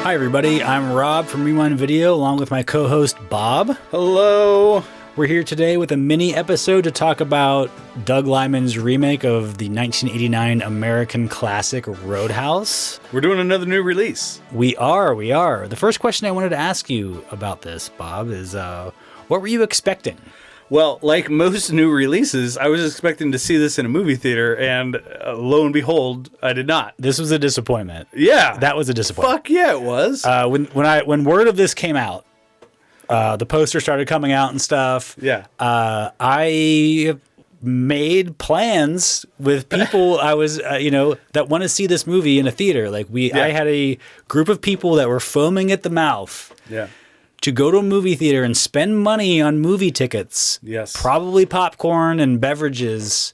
Hi everybody, I'm Rob from Rewind Video along with my co-host Bob. Hello. We're here today with a mini episode to talk about Doug Liman's remake of the 1989 American classic Roadhouse. We're doing another new release. We are. The first question I wanted to ask you about this, Bob, is what were you expecting? Well, like most new releases, I was expecting to see this in a movie theater, and lo and behold, I did not. This was a disappointment. Yeah. That was a disappointment. Fuck yeah, it was. When word of this came out, the poster started coming out and stuff. Yeah. I made plans with people I was, that want to see this movie in a theater. I had a group of people that were foaming at the mouth. Yeah. To go to a movie theater and spend money on movie tickets. Yes. Probably popcorn and beverages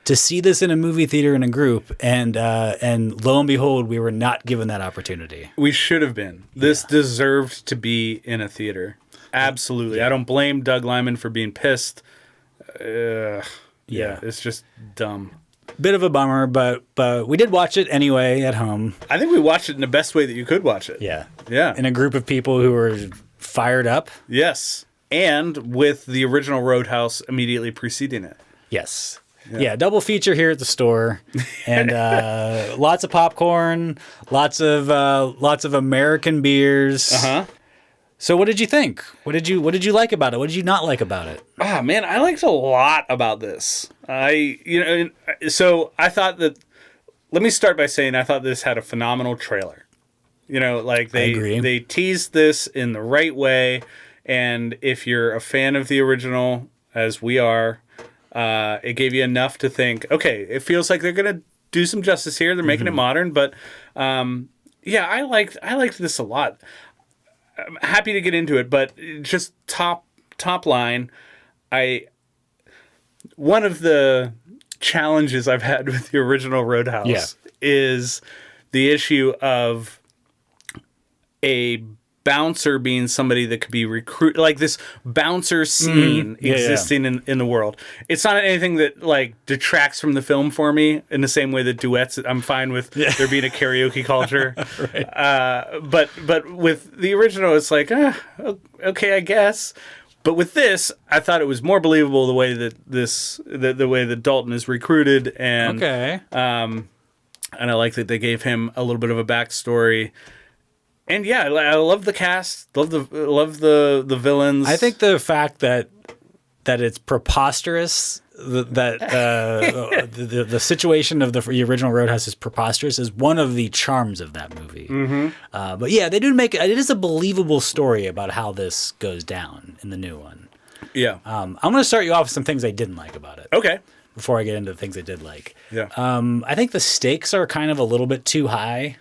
to see this in a movie theater in a group. And lo and behold, we were not given that opportunity. We should have been. This deserved to be in a theater. Absolutely. I don't blame Doug Liman for being pissed. Yeah, it's just dumb. Bit of a bummer, but we did watch it anyway at home. I think we watched it in the best way that you could watch it. Yeah. Yeah. In a group of people who were fired up. Yes. And with the original Roadhouse immediately preceding it. Yes. Yeah, double feature here at the store, and lots of popcorn, lots of American beers. Uh-huh. So what did you think? What did you like about it? What did you not like about it? Ah, man, I liked a lot about this. So I thought that. Let me start by saying I thought this had a phenomenal trailer. They teased this in the right way, and if you're a fan of the original, as we are, it gave you enough to think, okay, it feels like they're gonna do some justice here. They're making it modern, but I liked this a lot. I'm happy to get into it, but just top line, one of the challenges I've had with the original Roadhouse is the issue of a bouncer being somebody that could be recruited, like this bouncer scene existing in the world. It's not anything that like detracts from the film for me in the same way that duets, I'm fine with there being a karaoke culture. Right. But with the original, it's like, okay, I guess. But with this, I thought it was more believable the way that the way that Dalton is recruited, and and I like that they gave him a little bit of a backstory. And yeah, I love the cast, love the villains. I think the fact that it's preposterous, that the situation of the original Roadhouse is preposterous, is one of the charms of that movie. Mm-hmm. But yeah, they do make it is a believable story about how this goes down in the new one. Yeah. I'm going to start you off with some things I didn't like about it. Okay. Before I get into the things I did like. Yeah. I think the stakes are kind of a little bit too high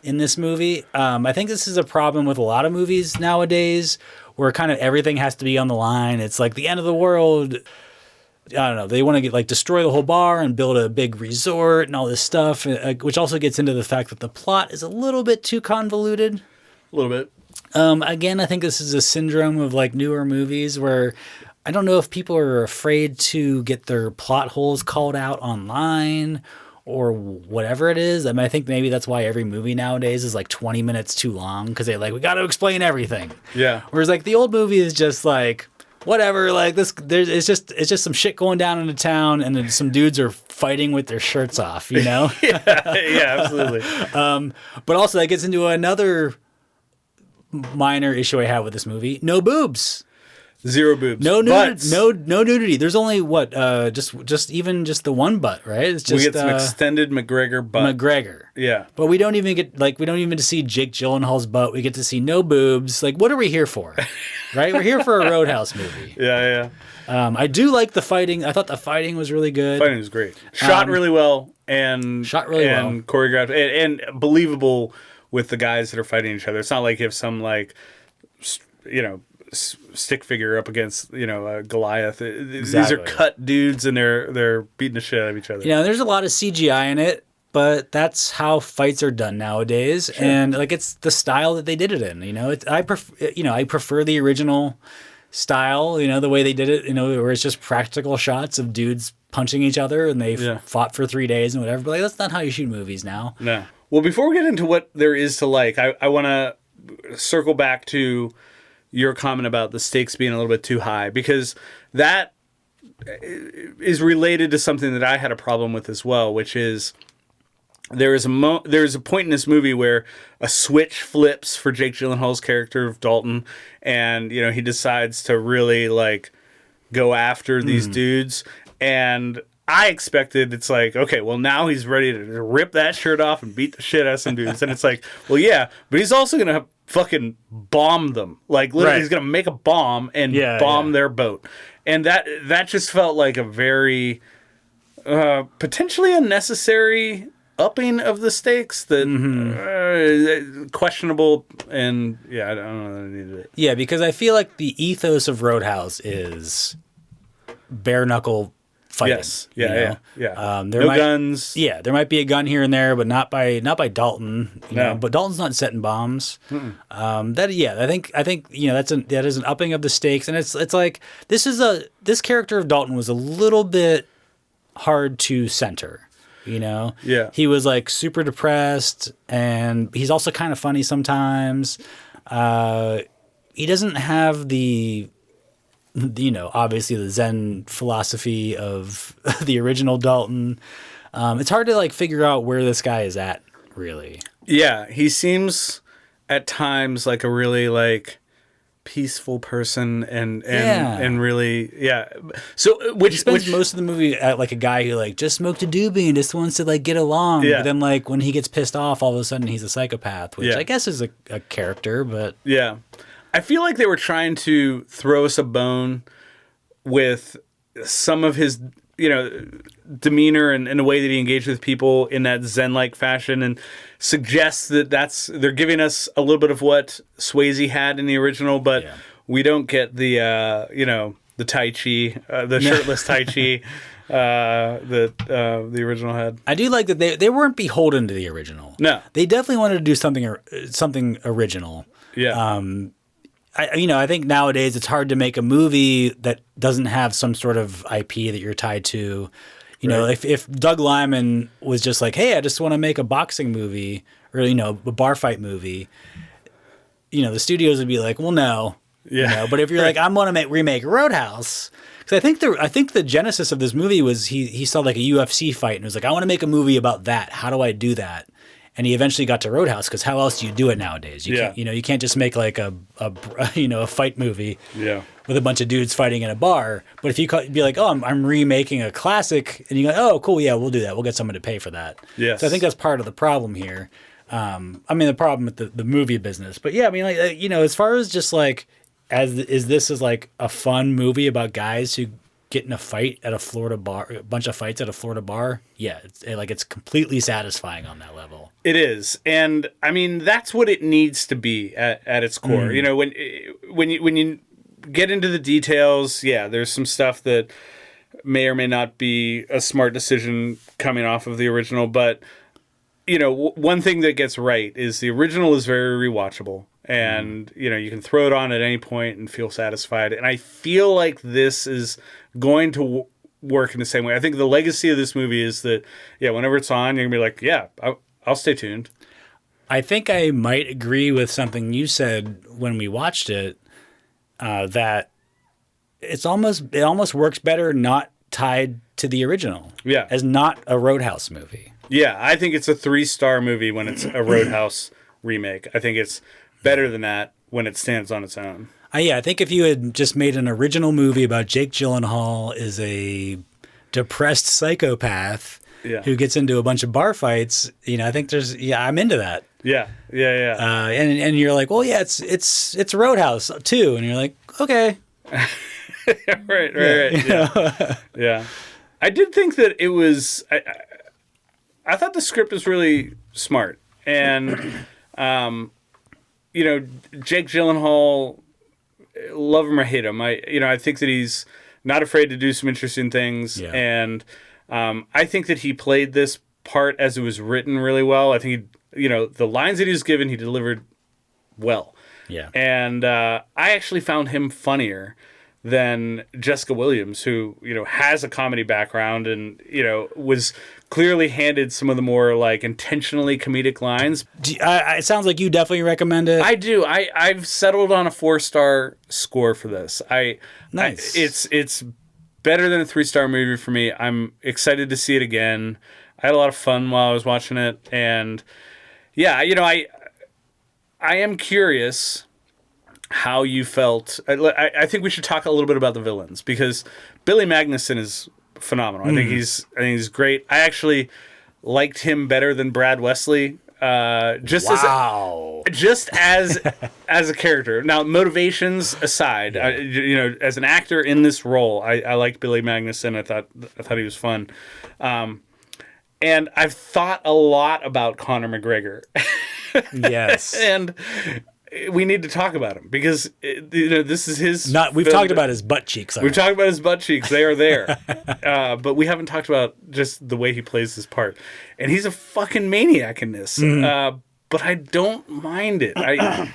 in this movie. I think this is a problem with a lot of movies nowadays where kind of everything has to be on the line. It's like the end of the world. I don't know. They want to destroy the whole bar and build a big resort and all this stuff, which also gets into the fact that the plot is a little bit too convoluted. A little bit. Again, I think this is a syndrome of newer movies where I don't know if people are afraid to get their plot holes called out online or whatever it is. I mean, I think maybe that's why every movie nowadays is 20 minutes too long, because they we got to explain everything. Yeah. Whereas the old movie is just whatever. It's just some shit going down in the town, and then some dudes are fighting with their shirts off. yeah, absolutely. But also that gets into another minor issue I have with this movie: no boobs. Zero boobs. No nudity. There's only just the one butt, right? It's just we get some extended McGregor butt. McGregor. Yeah. But we don't even get to see Jake Gyllenhaal's butt. We get to see no boobs. What are we here for? Right? We're here for a Roadhouse movie. Yeah. I do like the fighting. I thought the fighting was really good. Fighting was great. Shot really well and choreographed and believable with the guys that are fighting each other. It's not like you have some stick figure up against Goliath. Exactly. These are cut dudes and they're beating the shit out of each other. There's a lot of CGI in it, but that's how fights are done nowadays. Sure. And it's the style that they did it in. I prefer the original style. The way they did it. Where it's just practical shots of dudes punching each other and they fought for 3 days and whatever. But that's not how you shoot movies now. No. Well, before we get into what there is to like, I want to circle back to your comment about the stakes being a little bit too high, because that is related to something that I had a problem with as well, which is there is a point in this movie where a switch flips for Jake Gyllenhaal's character of Dalton, and he decides to really like go after these dudes, and I expected it's like, okay, well now he's ready to rip that shirt off and beat the shit out of some dudes, and it's like, well yeah, but he's also gonna fucking bomb them, like literally he's gonna make a bomb and bomb their boat, and that just felt like a very potentially unnecessary upping of the stakes that questionable, and I don't know that I needed it. Yeah, because I feel like the ethos of Roadhouse is bare knuckle fighting. Yes. Yeah. No guns. Yeah, there might be a gun here and there, but not by Dalton. You know, but Dalton's not setting bombs. I think that is an upping of the stakes, and it's like this character of Dalton was a little bit hard to center. He was like super depressed, and he's also kind of funny sometimes. He doesn't have the obviously the Zen philosophy of the original Dalton. It's hard to like figure out where this guy is at, really. Yeah, he seems at times like a really like peaceful person and really so he spends most of the movie at like a guy who like just smoked a doobie and just wants to like get along, but then like when he gets pissed off, all of a sudden he's a psychopath, which I guess is a character, but I feel like they were trying to throw us a bone with some of his demeanor and the way that he engaged with people in that Zen-like fashion, and suggests that they're giving us a little bit of what Swayze had in the original, but we don't get the the Tai Chi, the shirtless Tai Chi that the original had. I do like that they weren't beholden to the original. No, they definitely wanted to do something original. Yeah. I think nowadays it's hard to make a movie that doesn't have some sort of IP that you're tied to. If Doug Liman was just like, hey, I just want to make a boxing movie or, a bar fight movie, the studios would be like, well, no. Yeah. But if you're like, I'm going to remake Roadhouse, because I think the genesis of this movie was he saw like a UFC fight and was like, I want to make a movie about that. How do I do that? And he eventually got to Roadhouse, because how else do you do it nowadays? You can't just make like a fight movie with a bunch of dudes fighting in a bar. But if you be like, oh, I'm remaking a classic, and you go, oh, cool, yeah, we'll do that. We'll get someone to pay for that. Yes. So I think that's part of the problem here. The problem with the movie business. But yeah, as far as just like, is this like a fun movie about guys who get in a fight at a Florida bar, a bunch of fights at a Florida bar? Yeah, it's completely satisfying on that level. It is, and that's what it needs to be at its core. When you get into the details, there's some stuff that may or may not be a smart decision coming off of the original, but one thing that gets right is the original is very rewatchable. And, you can throw it on at any point and feel satisfied. And I feel like this is going to work in the same way. I think the legacy of this movie is that, whenever it's on, you're going to be like, yeah, I'll stay tuned. I think I might agree with something you said when we watched it, that it almost works better not tied to the original. Yeah. As not a Roadhouse movie. Yeah, I think it's a 3-star movie when it's a Roadhouse remake. I think it's better than that when it stands on its own. I think if you had just made an original movie about Jake Gyllenhaal as a depressed psychopath who gets into a bunch of bar fights, I think I'm into that. Yeah. And you're like, well, yeah, it's Roadhouse too, and you're like, okay. Right. Yeah. I did think that it was. I thought the script was really smart, and Jake Gyllenhaal, love him or hate him, I think that he's not afraid to do some interesting things, and I think that he played this part as it was written really well. I think the lines that he was given, he delivered well. Yeah, and I actually found him funnier than Jessica Williams, who has a comedy background and was clearly handed some of the more like intentionally comedic lines. It sounds like you definitely recommend it. I do. I've settled on a 4-star score for this. Nice. It's better than a 3-star movie for me. I'm excited to see it again. I had a lot of fun while I was watching it, and yeah, I am curious how you felt. I think we should talk a little bit about the villains, because Billy Magnussen is phenomenal. I think he's great. I actually liked him better than Brad Wesley. Just as a character. Now, motivations aside, as an actor in this role, I liked Billy Magnussen. I thought he was fun. And I've thought a lot about Conor McGregor. Yes. And we need to talk about him, because this is his. We've talked about his butt cheeks. We've talked about his butt cheeks. They are there, but we haven't talked about just the way he plays his part. And he's a fucking maniac in this. But I don't mind it. I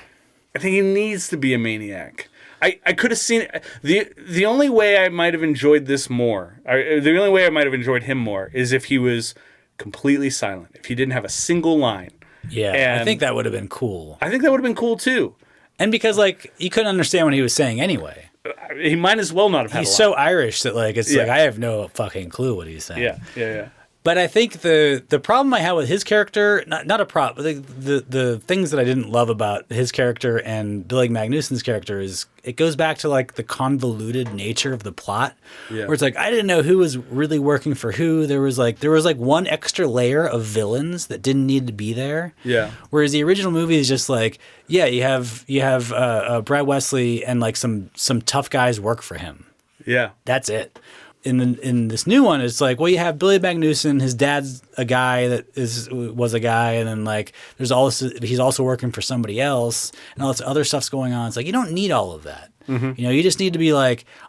think he needs to be a maniac. I could have seen the only way I might have enjoyed this more. The only way I might have enjoyed him more is if he was completely silent. If he didn't have a single line. Yeah, and I think that would have been cool. I think that would have been cool too. And because you couldn't understand what he was saying anyway. He might as well not have had a line. He's so Irish that it's I have no fucking clue what he's saying. Yeah. But I think the problem I had with his character, not a problem, the things that I didn't love about his character and Billy Magnussen's character is it goes back to the convoluted nature of the plot, where it's I didn't know who was really working for who. There was one extra layer of villains that didn't need to be there. Yeah. Whereas the original movie is just you have Brad Wesley and some tough guys work for him. Yeah. That's it. In this new one, it's you have Billy Magnussen, his dad's a guy that was a guy, and then he's also working for somebody else, and all this other stuff's going on. It's you don't need all of that. Mm-hmm. You just need to be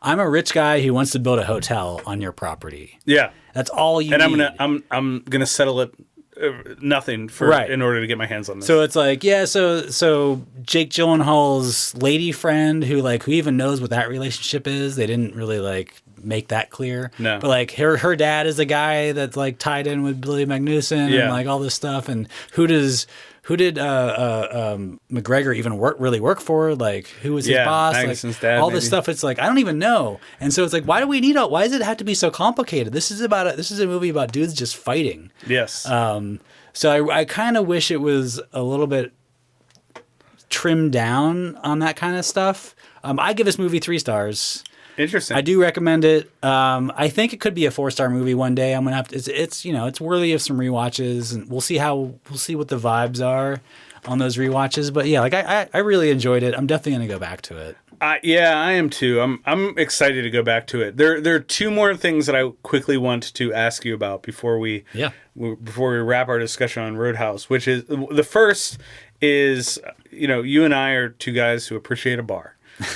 I'm a rich guy who wants to build a hotel on your property. Yeah, that's all you. And need. I'm gonna settle it nothing in order to get my hands on this. So it's so Jake Gyllenhaal's lady friend who even knows what that relationship is. They didn't really make that clear. No. But her dad is a guy that's tied in with Billy Magnussen and all this stuff. And who did McGregor even work for? Who was his boss? Magnussen's dad, all this stuff. It's I don't even know. And so it's why do we need why does it have to be so complicated? This is a movie about dudes just fighting. Yes. So I kind of wish it was a little bit trimmed down on that kind of stuff. I give this movie 3 stars. Interesting. I do recommend it. I think it could be a 4-star movie one day. I'm gonna have to. It's worthy of some rewatches, and we'll see what the vibes are on those rewatches. But yeah, I really enjoyed it. I'm definitely gonna go back to it. Yeah, I am too. I'm excited to go back to it. There are 2 more things that I quickly want to ask you about before we wrap our discussion on Roadhouse. Which is the first is you and I are 2 guys who appreciate a bar.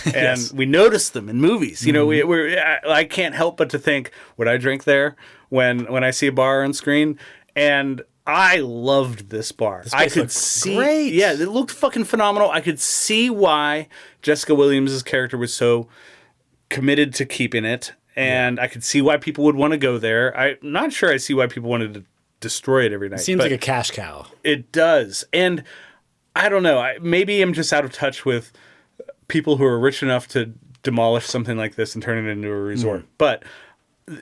And yes. We notice them in movies. I can't help but to think, would I drink there when I see a bar on screen? And I loved this bar. I could see, great. Yeah, it looked fucking phenomenal. I could see why Jessica Williams' character was so committed to keeping it, and I could see why people would want to go there. I'm not sure I see why people wanted to destroy it every night. It seems like a cash cow. It does, and I don't know. Maybe I'm just out of touch with people who are rich enough to demolish something like this and turn it into a resort. But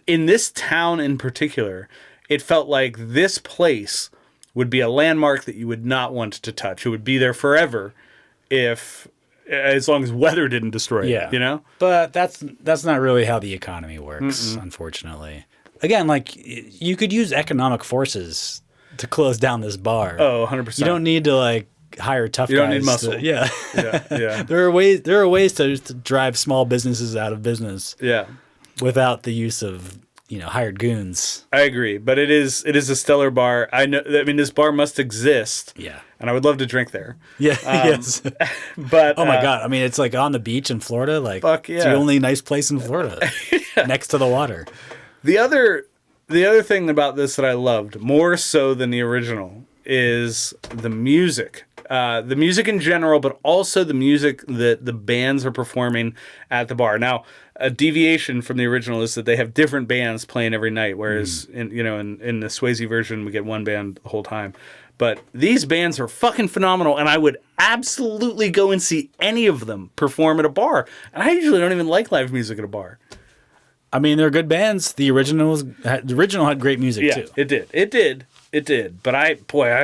in this town in particular, it felt like this place would be a landmark that you would not want to touch. It would be there forever as long as weather didn't destroy it, But that's not really how the economy works, unfortunately. Again, you could use economic forces to close down this bar. Oh, 100%. You don't need to hire tough guys. You don't need muscle. Yeah. Yeah. There are ways to drive small businesses out of business. Yeah. Without the use of, hired goons. I agree, but it is a stellar bar. This bar must exist. Yeah. And I would love to drink there. Yeah. Yes. But oh my God. It's on the beach in Florida. Fuck yeah. It's the only nice place in Florida. Next to the water. The other thing about this that I loved more so than the original is the music. The music in general, but also the music that the bands are performing at the bar. Now, a deviation from the original is that they have different bands playing every night, whereas in the Swayze version, we get one band the whole time. But these bands are fucking phenomenal, and I would absolutely go and see any of them perform at a bar. And I usually don't even like live music at a bar. I mean, they're good bands. The original had great music too. It did. But I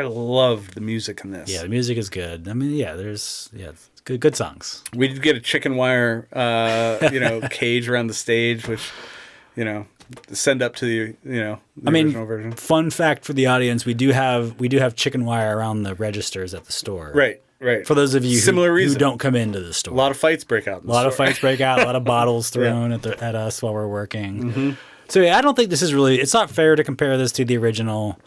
loved the music in this. Yeah, the music is good. I mean, it's good songs. We did get a chicken wire, cage around the stage, which, send up to the original version. Fun fact for the audience: we do have chicken wire around the registers at the store. Right. For those of you who don't come into the store, a lot of fights break out. A lot of bottles thrown at us while we're working. Mm-hmm. So yeah, I don't think this is really. It's not fair to compare this to the original.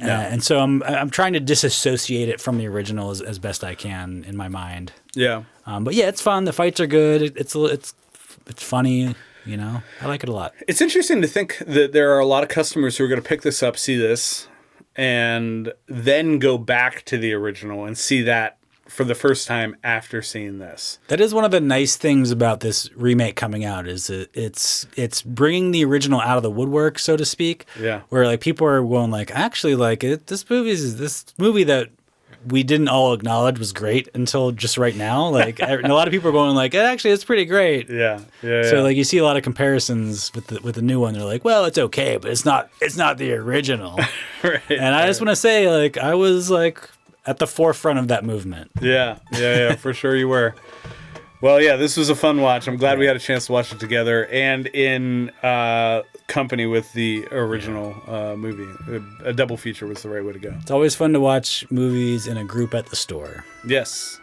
No. And so I'm trying to disassociate it from the original as best I can in my mind. Yeah. But yeah, it's fun. The fights are good. It's funny. I like it a lot. It's interesting to think that there are a lot of customers who are going to pick this up, see this, and then go back to the original and see that for the first time after seeing this. That is one of the nice things about this remake coming out is that it's bringing the original out of the woodwork, so to speak. Yeah. Where like people are going like, actually, like this movie that we didn't all acknowledge was great until just right now. Like a lot of people are going like, actually, it's pretty great. Yeah. So like you see a lot of comparisons with the new one. They're like, well, it's okay, but it's not the original. Right. And I just want to say, like, I was like at the forefront of that movement. Yeah, for sure you were. Well, yeah, this was a fun watch. I'm glad we had a chance to watch it together and in company with the original movie. A double feature was the right way to go. It's always fun to watch movies in a group at the store. Yes.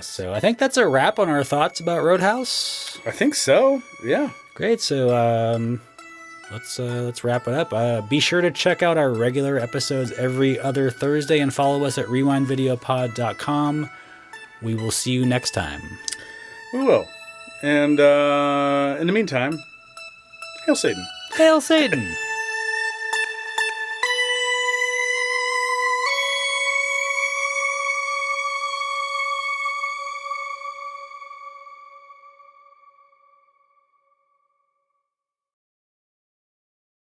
So I think that's a wrap on our thoughts about Roadhouse. I think so, yeah. Great, so let's wrap it up. Be sure to check out our regular episodes every other Thursday and follow us at rewindvideopod.com. We will see you next time. We will. And in the meantime, hail Satan. Hail Satan!